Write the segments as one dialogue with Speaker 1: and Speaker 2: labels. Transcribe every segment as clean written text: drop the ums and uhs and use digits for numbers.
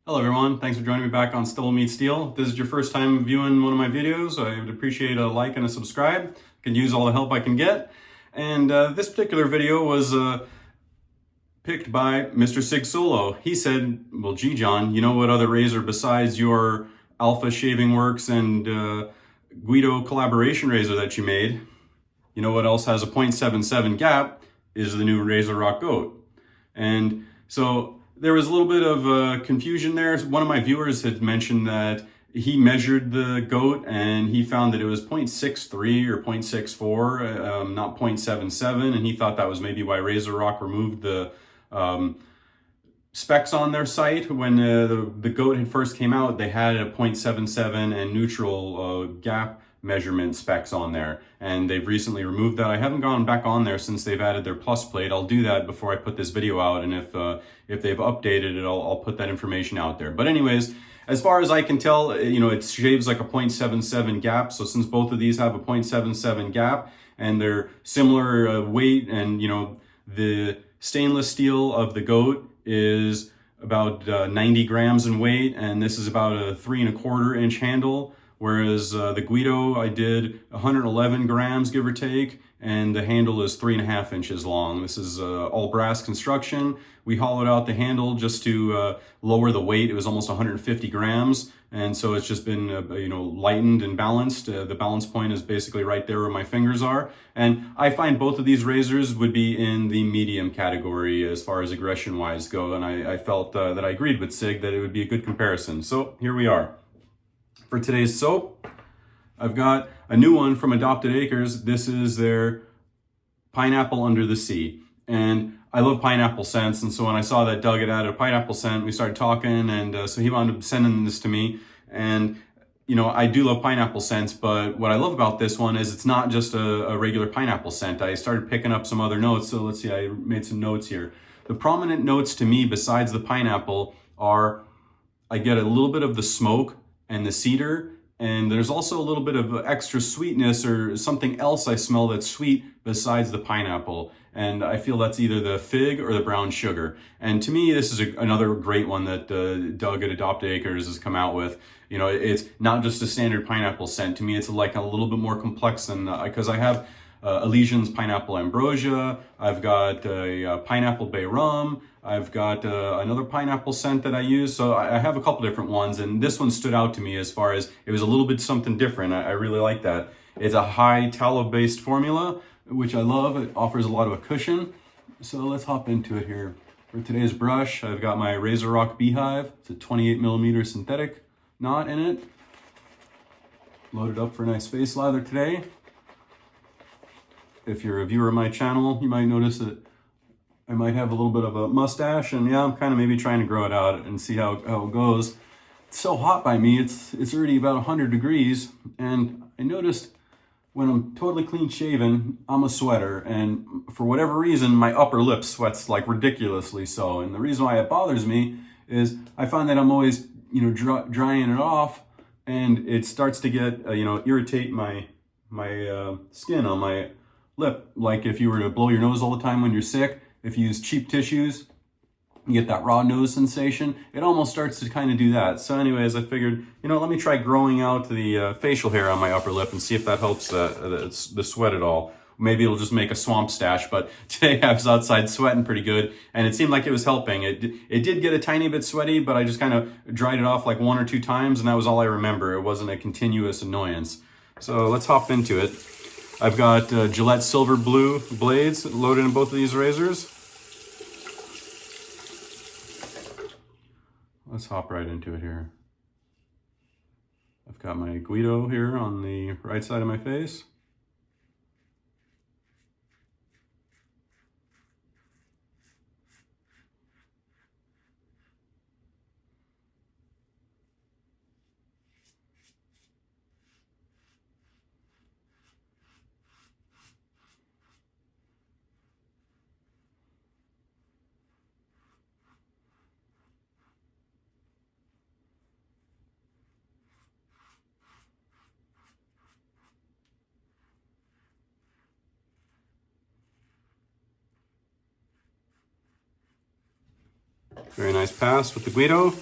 Speaker 1: Hello everyone, thanks for joining me back on StubbleMeetsSteel. If this is your first time viewing one of my videos, I would appreciate a like and a subscribe. I can use all the help I can get. And this particular video was picked by Mr. Sig Solo. He said, well, gee John, you know what other razor besides your Alpha Shaving Works and Guido collaboration razor that you made, you know what else has a 0.77 gap is the new Razorocks GOAT. And so there was a little bit of confusion there. One of my viewers had mentioned that he measured the GOAT and he found that it was 0.63 or 0.64, not 0.77, and he thought that was maybe why Razorock removed the specs on their site. When the GOAT had first came out, they had a 0.77 and neutral gap measurement specs on there, and they've recently removed that. I haven't gone back on there since they've added their plus plate. I'll do that before I put this video out, and if they've updated it, I'll put that information out there. But anyways, as far as I can tell, you know, it shaves like a 0.77 gap. So since both of these have a 0.77 gap and they're similar weight, and you know, the stainless steel of the GOAT is about 90 grams in weight, and this is about a 3¼ inch handle. Whereas the Guido, I did 111 grams, give or take, and the handle is 3½ inches long. This is all brass construction. We hollowed out the handle just to lower the weight. It was almost 150 grams, and so it's just been you know, lightened and balanced. The balance point is basically right there where my fingers are. And I find both of these razors would be in the medium category as far as aggression-wise go, and I felt that I agreed with Sig that it would be a good comparison. So here we are. For today's soap, I've got a new one from Adopted Acres. This is their Pineapple Under the Sea. And I love pineapple scents, and so when I saw that Doug had added a pineapple scent, we started talking, and so he wound up sending this to me. And you know, I do love pineapple scents, but what I love about this one is it's not just a regular pineapple scent. I started picking up some other notes, so let's see, I made some notes here. The prominent notes to me, besides the pineapple, are I get a little bit of the smoke and the cedar, and there's also a little bit of extra sweetness or something else I smell that's sweet besides the pineapple, and I feel that's either the fig or the brown sugar. And to me, this is another great one that Doug at Adopted Acres has come out with. You know, it's not just a standard pineapple scent. To me, it's like a little bit more complex than, because I have Elysian's Pineapple Ambrosia, I've got a Pineapple Bay Rum, I've got another pineapple scent that I use. So I have a couple different ones, and this one stood out to me as far as it was a little bit something different. I really like that. It's a high tallow-based formula, which I love. It offers a lot of a cushion. So let's hop into it here. For today's brush, I've got my Razorock Beehive. It's a 28mm synthetic knot in it. Loaded up for a nice face lather today. If you're a viewer of my channel, you might notice that I might have a little bit of a mustache, and yeah, I'm kind of maybe trying to grow it out and see how it goes. It's so hot by me, it's already about 100 degrees, and I noticed when I'm totally clean shaven, I'm a sweater, and for whatever reason, my upper lip sweats like ridiculously so. And the reason why it bothers me is I find that I'm always, you know, drying it off, and it starts to get, you know, irritate my skin on my lip. Like if you were to blow your nose all the time when you're sick, if you use cheap tissues, you get that raw nose sensation. It almost starts to kind of do that. So anyways, I figured, you know, let me try growing out the facial hair on my upper lip and see if that helps the sweat at all. Maybe it'll just make a swamp stash, but today I was outside sweating pretty good, and it seemed like it was helping. It did get a tiny bit sweaty, but I just kind of dried it off like 1 or 2 times, and that was all I remember. It wasn't a continuous annoyance. So let's hop into it. I've got Gillette Silver Blue blades loaded in both of these razors. Let's hop right into it here. I've got my Guido here on the right side of my face. Very nice pass with the Guido.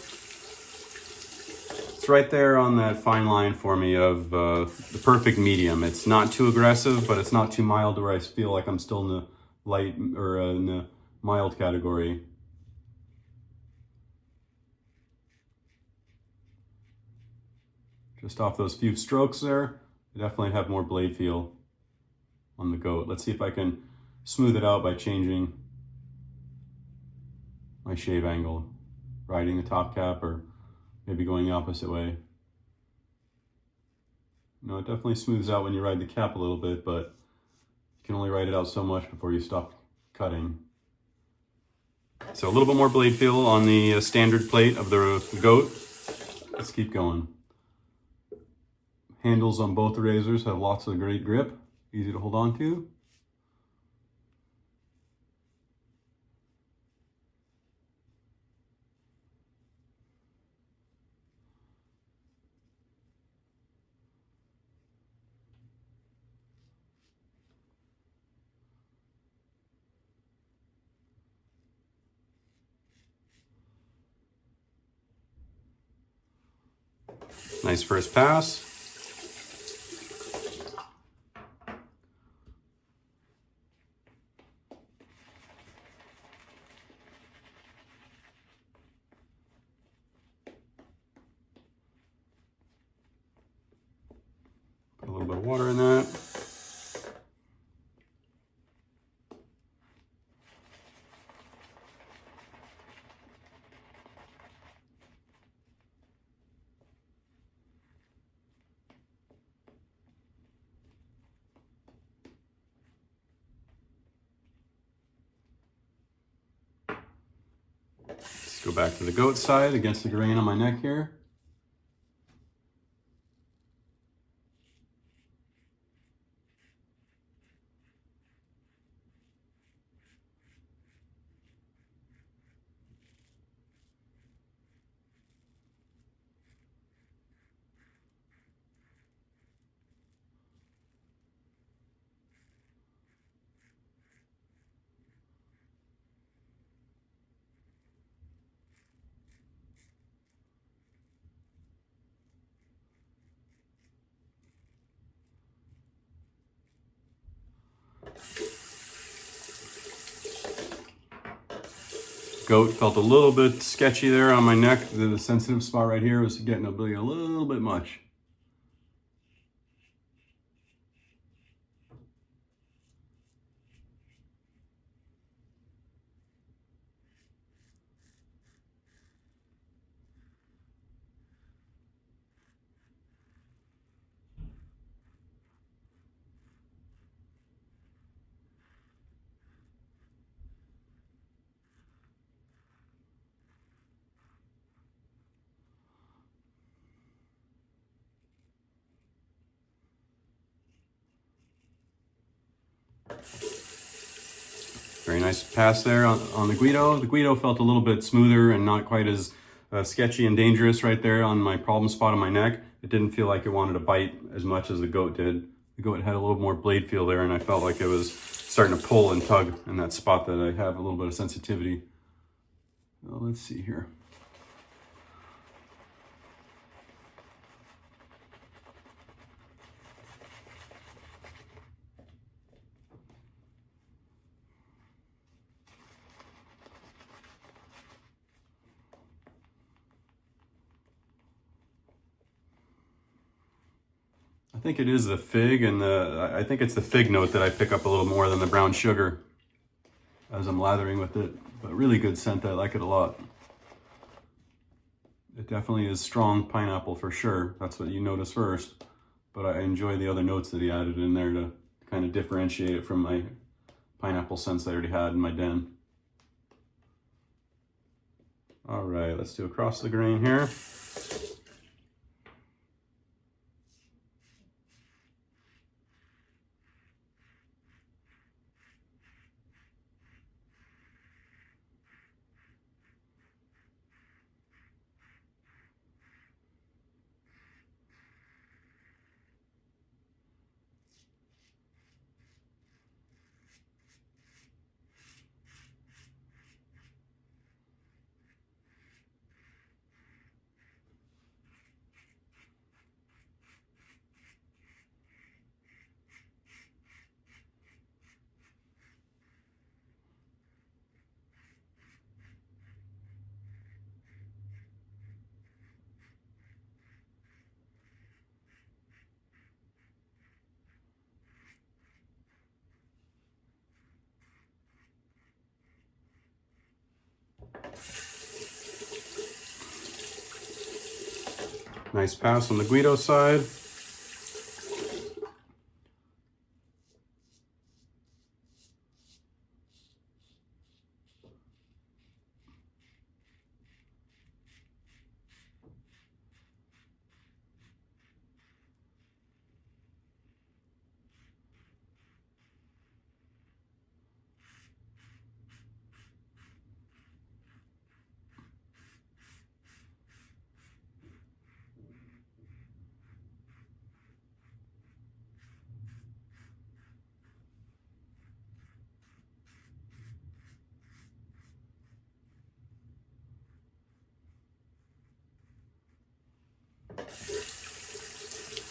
Speaker 1: It's right there on that fine line for me of the perfect medium. It's not too aggressive, but it's not too mild where I feel like I'm still in the light or in the mild category. Just off those few strokes there, I definitely have more blade feel on the goat. Let's see if I can smooth it out by changing my shave angle, riding the top cap or maybe going the opposite way. No, it definitely smooths out when you ride the cap a little bit, but you can only ride it out so much before you stop cutting. So a little bit more blade feel on the standard plate of the goat. Let's keep going. Handles on both the razors have lots of great grip, easy to hold on to. Nice first pass. Put a little bit of water in that. Let's go back to the goat side against the grain on my neck here. Goat felt a little bit sketchy there on my neck. The sensitive spot right here was getting a little bit much. Very nice pass there on the Guido. The Guido felt a little bit smoother and not quite as sketchy and dangerous right there on my problem spot on my neck. It didn't feel like it wanted to bite as much as the goat did. The goat had a little more blade feel there, and I felt like it was starting to pull and tug in that spot that I have a little bit of sensitivity. Well, let's see here. I think it is the fig, and I think it's the fig note that I pick up a little more than the brown sugar as I'm lathering with it. But really good scent. I like it a lot. It definitely is strong pineapple for sure. That's what you notice first. But I enjoy the other notes that he added in there to kind of differentiate it from my pineapple scents I already had in my den. All right, let's do across the grain here. Nice pass on the Guido side.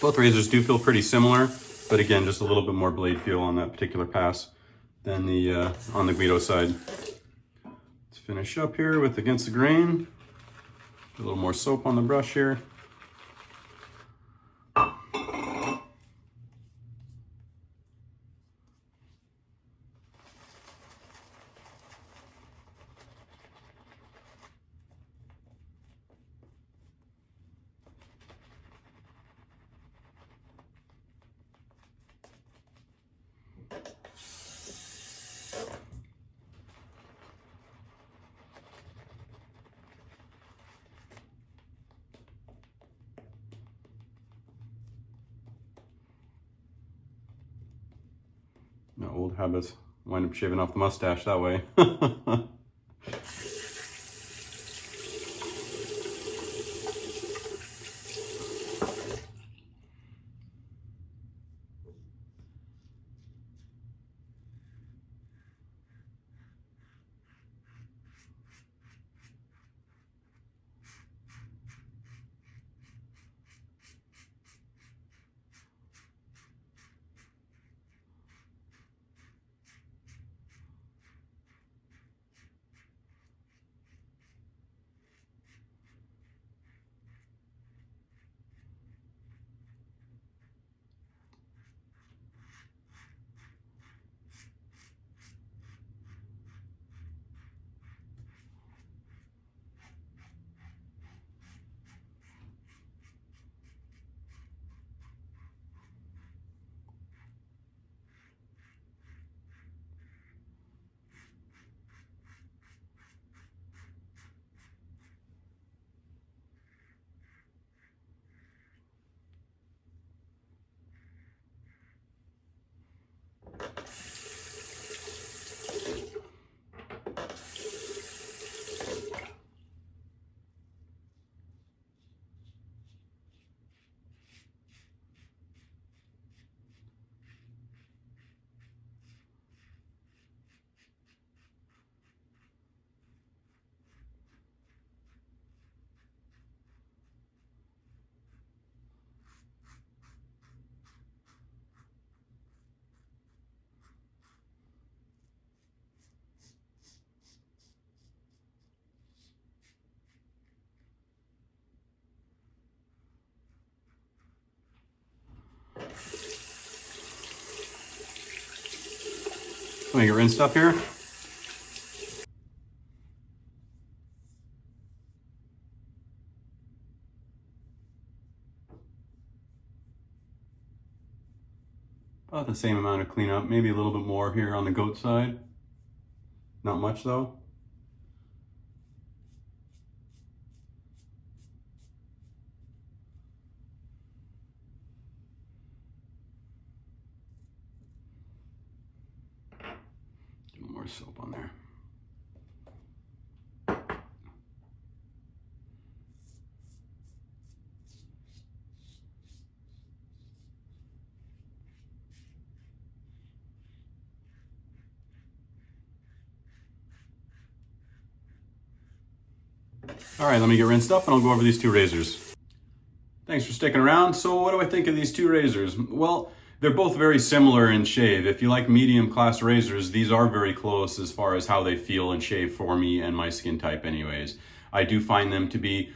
Speaker 1: Both razors do feel pretty similar, but again, just a little bit more blade feel on that particular pass than the on the Guido side. Let's finish up here with against the grain. A little more soap on the brush here. No, old habits. Wind up shaving off the mustache that way. Let me get rinsed up here. About the same amount of cleanup, maybe a little bit more here on the goat side. Not much though. More soap on there. All right, let me get rinsed up and I'll go over these two razors. Thanks for sticking around. So what do I think of these two razors? Well, they're both very similar in shave. If you like medium class razors, these are very close as far as how they feel and shave for me and my skin type anyways. I do find them to be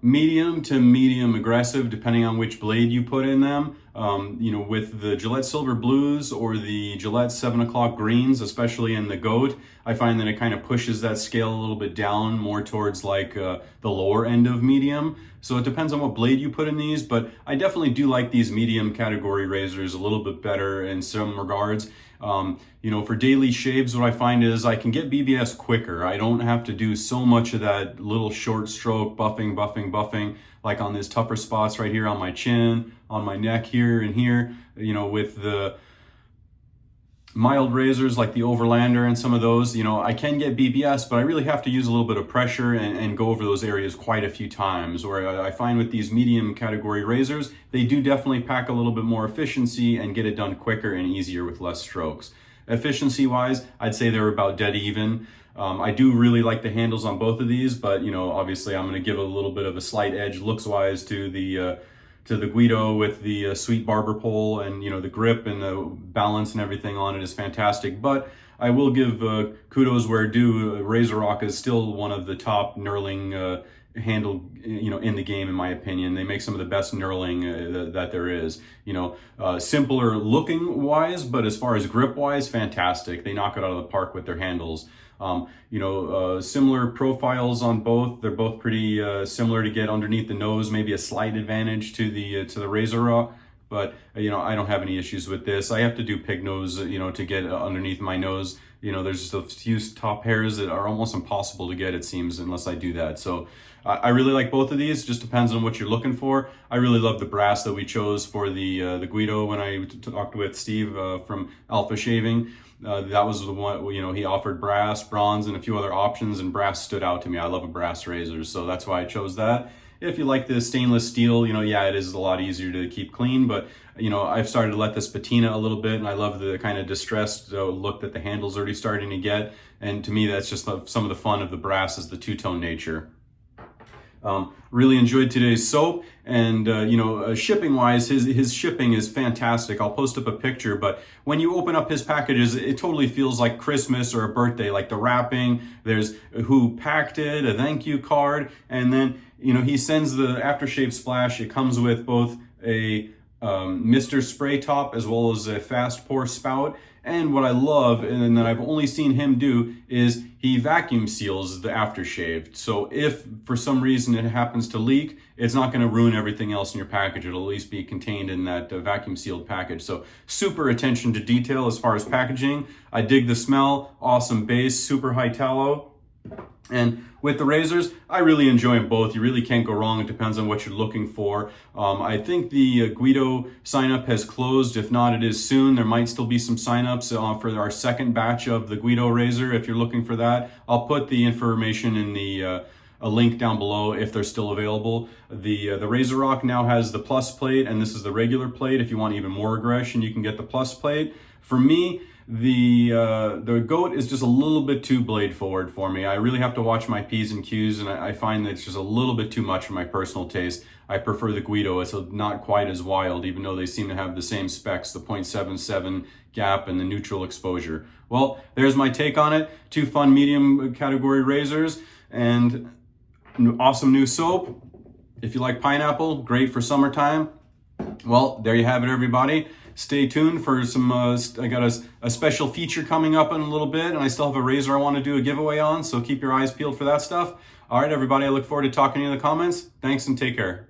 Speaker 1: medium to medium aggressive depending on which blade you put in them. You know, with the Gillette Silver Blues or the Gillette 7 o'clock greens, especially in the GOAT, I find that it kind of pushes that scale a little bit down more towards like the lower end of medium. So it depends on what blade you put in these, but I definitely do like these medium category razors a little bit better in some regards. You know, for daily shaves, what I find is I can get BBS quicker. I don't have to do so much of that little short stroke buffing, like on these tougher spots right here on my chin, on my neck here and here. You know, with the mild razors like the Overlander and some of those, you know, I can get BBS, but I really have to use a little bit of pressure and go over those areas quite a few times. Where I find with these medium category razors, they do definitely pack a little bit more efficiency and get it done quicker and easier with less strokes. Efficiency wise, I'd say they're about dead even. I do really like the handles on both of these, but you know, obviously I'm going to give a little bit of a slight edge looks wise to the Guido with the sweet barber pole, and you know, the grip and the balance and everything on it is fantastic. But I will give kudos where due. Razorock is still one of the top knurling handle, you know, in the game, in my opinion. They make some of the best knurling that there is. You know, simpler looking wise, but as far as grip wise, fantastic. They knock it out of the park with their handles. You know, similar profiles on both. They're both pretty similar to get underneath the nose, maybe a slight advantage to the Razorock. But you know, I don't have any issues with this. I have to do pig nose, you know, to get underneath my nose. You know, there's just a few top hairs that are almost impossible to get, it seems, unless I do that. So I really like both of these. Just depends on what you're looking for. I really love the brass that we chose for the Guido when I talked with Steve from Alpha Shaving. That was the one, you know, he offered brass, bronze, and a few other options, and brass stood out to me. I love a brass razor, so that's why I chose that. If you like the stainless steel, you know, yeah, it is a lot easier to keep clean, but you know, I've started to let this patina a little bit, and I love the kind of distressed look that the handle's already starting to get. And to me, that's just some of the fun of the brass, is the two-tone nature. Really enjoyed today's soap, and you know, shipping wise, his shipping is fantastic. I'll post up a picture, but when you open up his packages, it totally feels like Christmas or a birthday. Like the wrapping, there's who packed it, a thank you card, and then you know, he sends the aftershave splash. It comes with both a Mr. Spray top as well as a fast pour spout. And what I love, and that I've only seen him do, is he vacuum seals the aftershave. So if for some reason it happens to leak, it's not going to ruin everything else in your package. It'll at least be contained in that vacuum sealed package. So super attention to detail as far as packaging. I dig the smell, awesome base, super high tallow. And with the razors, I really enjoy them both. You really can't go wrong. It depends on what you're looking for. I think the Guido sign up has closed. If not, it is soon. There might still be some sign-ups for our second batch of the Guido razor if you're looking for that. I'll put the information in the a link down below if they're still available. The Razorock now has the plus plate, and this is the regular plate. If you want even more aggression, you can get the plus plate. For me, the GOAT is just a little bit too blade forward for me. I really have to watch my P's and Q's, and I find that it's just a little bit too much for my personal taste. I prefer the Guido. It's not quite as wild, even though they seem to have the same specs, the 0.77 gap and the neutral exposure. Well, there's my take on it. Two fun medium category razors and an awesome new soap. If you like pineapple, great for summertime. Well, there you have it, everybody. Stay tuned for some, I got a special feature coming up in a little bit, and I still have a razor I want to do a giveaway on, so keep your eyes peeled for that stuff. All right, everybody, I look forward to talking to you in the comments. Thanks and take care.